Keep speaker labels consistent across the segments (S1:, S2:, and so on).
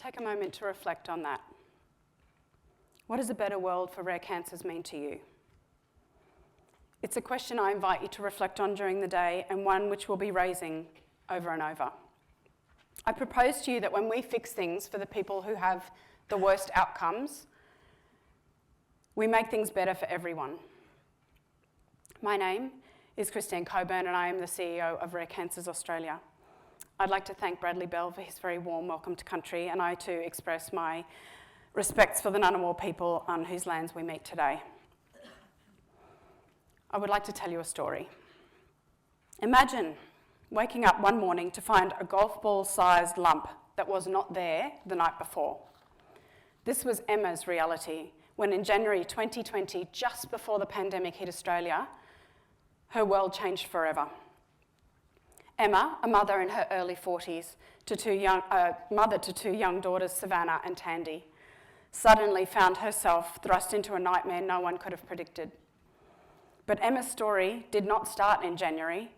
S1: take a moment to reflect on that. What does a better world for rare cancers mean to you? It's a question I invite you to reflect on during the day, and one which we'll be raising over and over. I propose to you that when we fix things for the people who have the worst outcomes, we make things better for everyone. My name is Cockburn, and I am the CEO of Rare Cancers Australia. I'd like to thank Bradley Bell for his very warm welcome to country, and I too express my respects for the Ngunnawal people on whose lands we meet today. I would like to tell you a story. Imagine waking up one morning to find a golf ball-sized lump that was not there the night before. This was Emma's reality when in January 2020, just before the pandemic hit Australia, her world changed forever. Emma, a mother in her early 40s, mother to two young daughters, Savannah and Tandy, suddenly found herself thrust into a nightmare no one could have predicted. But Emma's story did not start in January,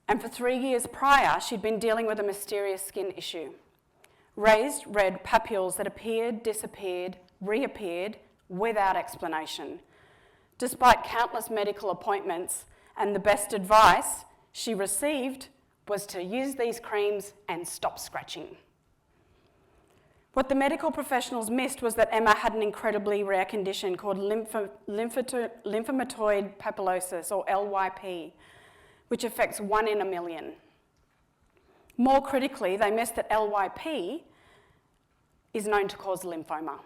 S1: and for 3 years prior, she'd been dealing with a mysterious skin issue. Raised red papules that appeared, disappeared, reappeared without explanation. Despite countless medical appointments, and the best advice she received was to use these creams and stop scratching. What the medical professionals missed was that Emma had an incredibly rare condition called lymphomatoid papulosis, or LYP, which affects 1 in a million. More critically, they missed that LYP is known to cause lymphoma,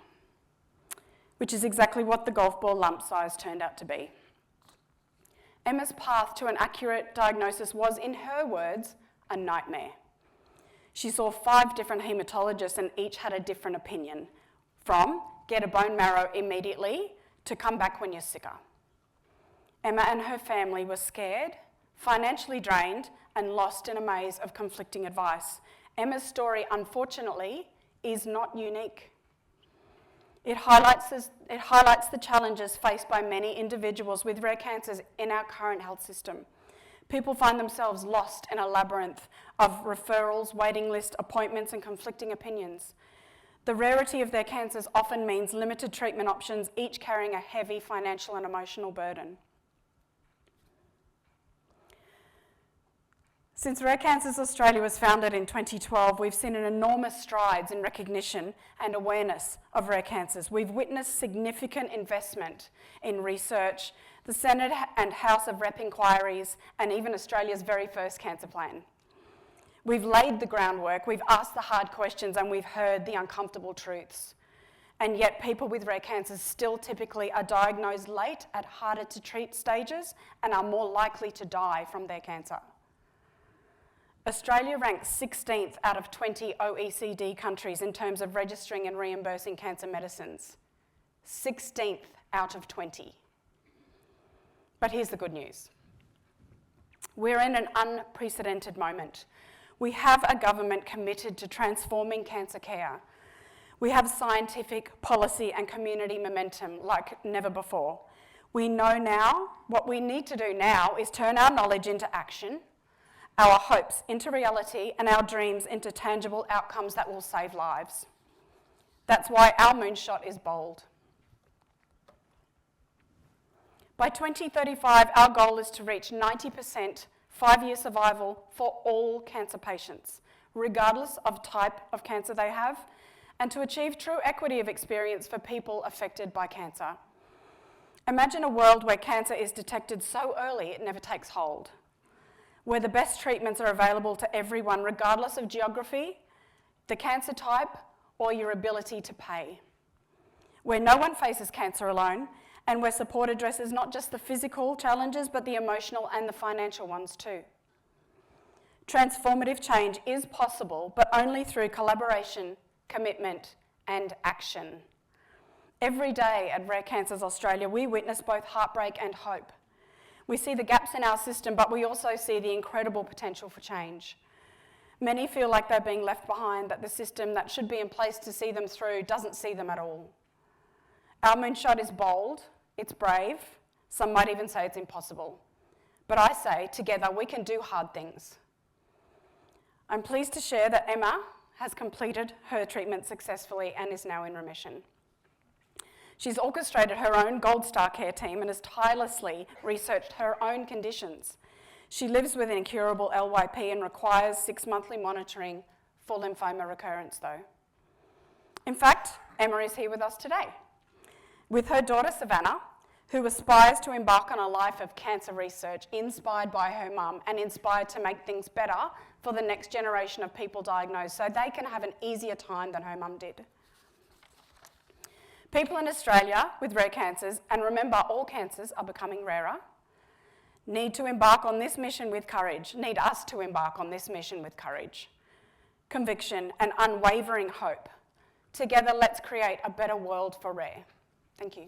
S1: which is exactly what the golf ball lump size turned out to be. Emma's path to an accurate diagnosis was, in her words, a nightmare. She saw 5 different haematologists and each had a different opinion, from get a bone marrow immediately to come back when you're sicker. Emma and her family were scared, financially drained, and lost in a maze of conflicting advice. Emma's story, unfortunately, is not unique. It highlights the challenges faced by many individuals with rare cancers in our current health system. People find themselves lost in a labyrinth of referrals, waiting list, appointments, and conflicting opinions. The rarity of their cancers often means limited treatment options, each carrying a heavy financial and emotional burden. Since Rare Cancers Australia was founded in 2012, we've seen an enormous strides in recognition and awareness of rare cancers. We've witnessed significant investment in research, the Senate and House of Rep inquiries, and even Australia's very first cancer plan. We've laid the groundwork, we've asked the hard questions, and we've heard the uncomfortable truths. And yet people with rare cancers still typically are diagnosed late at harder to treat stages and are more likely to die from their cancer. Australia ranks 16th out of 20 OECD countries in terms of registering and reimbursing cancer medicines. 16th out of 20. But here's the good news. We're in an unprecedented moment. We have a government committed to transforming cancer care. We have scientific, policy, and community momentum like never before. We know now, what we need to do now is turn our knowledge into action, our hopes into reality, and our dreams into tangible outcomes that will save lives. That's why our moonshot is bold. By 2035, our goal is to reach 90% 5-year survival for all cancer patients, regardless of type of cancer they have, and to achieve true equity of experience for people affected by cancer. Imagine a world where cancer is detected so early it never takes hold, where the best treatments are available to everyone, regardless of geography, the cancer type, or your ability to pay, where no one faces cancer alone, and where support addresses not just the physical challenges, but the emotional and the financial ones too. Transformative change is possible, but only through collaboration, commitment, and action. Every day at Rare Cancers Australia, we witness both heartbreak and hope. We see the gaps in our system, but we also see the incredible potential for change. Many feel like they're being left behind, that the system that should be in place to see them through doesn't see them at all. Our moonshot is bold, it's brave, some might even say it's impossible. But I say, together we can do hard things. I'm pleased to share that Emma has completed her treatment successfully and is now in remission. She's orchestrated her own Gold Star care team and has tirelessly researched her own conditions. She lives with an incurable LYP and requires 6 monthly monitoring for lymphoma recurrence though. In fact, Emma is here with us today with her daughter Savannah, who aspires to embark on a life of cancer research inspired by her mum and inspired to make things better for the next generation of people diagnosed so they can have an easier time than her mum did. People in Australia with rare cancers, and remember all cancers are becoming rarer, need to embark on this mission with courage, need us to embark on this mission with courage, conviction and unwavering hope. Together, let's create a better world for rare. Thank you.